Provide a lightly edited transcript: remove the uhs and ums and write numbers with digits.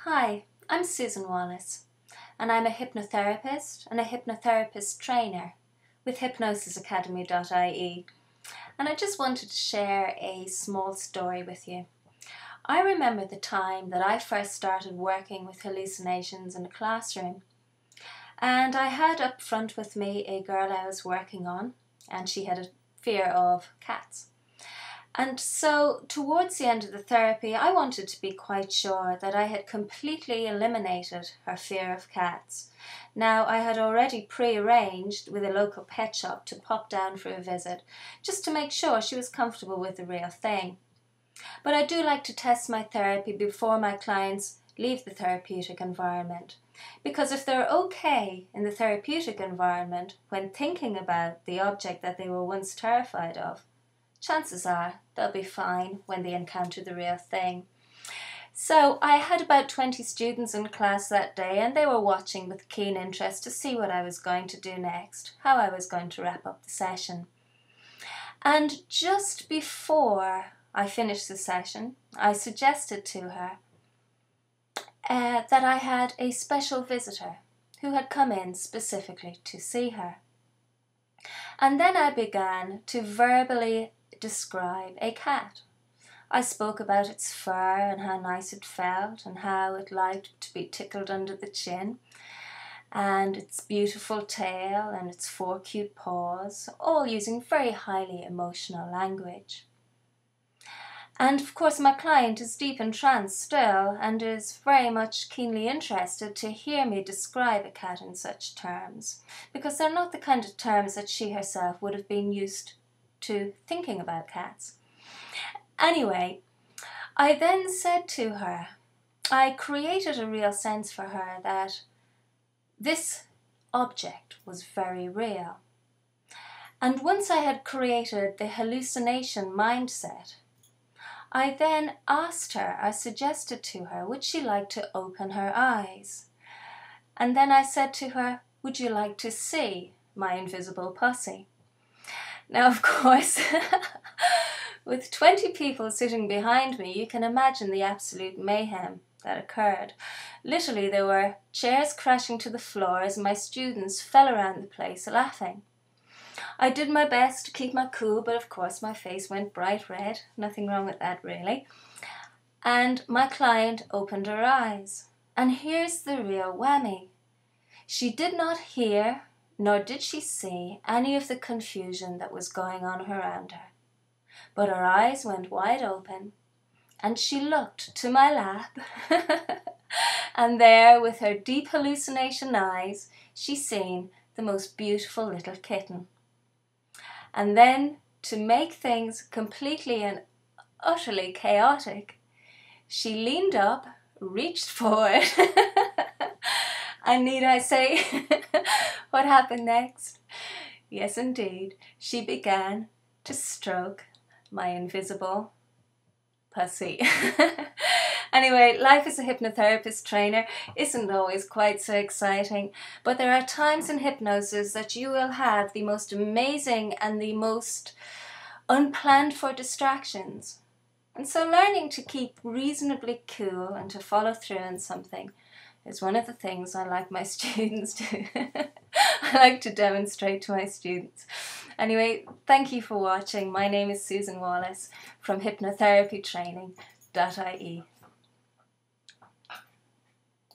Hi, I'm Susan Wallace, and I'm a hypnotherapist and a hypnotherapist trainer with hypnosisacademy.ie, and I just wanted to share a small story with you. I remember the time that I first started working with hallucinations in a classroom, and I had up front with me a girl I was working on, and she had a fear of cats. And so towards the end of the therapy, I wanted to be quite sure that I had completely eliminated her fear of cats. Now, I had already pre-arranged with a local pet shop to pop down for a visit, just to make sure she was comfortable with the real thing. But I do like to test my therapy before my clients leave the therapeutic environment, because if they're okay in the therapeutic environment when thinking about the object that they were once terrified of, chances are they'll be fine when they encounter the real thing. So I had about 20 students in class that day, and they were watching with keen interest to see what I was going to do next, how I was going to wrap up the session. And just before I finished the session, I suggested to her that I had a special visitor who had come in specifically to see her. And then I began to verbally describe a cat. I spoke about its fur and how nice it felt and how it liked to be tickled under the chin, and its beautiful tail and its 4 cute paws, all using very highly emotional language. And of course my client is deep in trance still and is very much keenly interested to hear me describe a cat in such terms, because they're not the kind of terms that she herself would have been used to thinking about cats. Anyway, I then said to her, I created a real sense for her that this object was very real. And once I had created the hallucination mindset, I then asked her, I suggested to her, would she like to open her eyes? And then I said to her, would you like to see my invisible pussy? Now, of course, with 20 people sitting behind me, you can imagine the absolute mayhem that occurred. Literally, there were chairs crashing to the floor as my students fell around the place laughing. I did my best to keep my cool, but of course my face went bright red. Nothing wrong with that, really. And my client opened her eyes. And here's the real whammy. She did not hear, nor did she see any of the confusion that was going on around her. But her eyes went wide open, and she looked to my lap, and there, with her deep hallucination eyes, she seen the most beautiful little kitten. And then, to make things completely and utterly chaotic, she leaned up, reached forward, and need I say what happened next? Yes, indeed, she began to stroke my invisible pussy. Anyway, life as a hypnotherapist trainer isn't always quite so exciting, but there are times in hypnosis that you will have the most amazing and the most unplanned for distractions. And so learning to keep reasonably cool and to follow through on something is one of the things I like my students to I like to demonstrate to my students. Anyway, thank you for watching. My name is Susan Wallace from hypnotherapytraining.ie.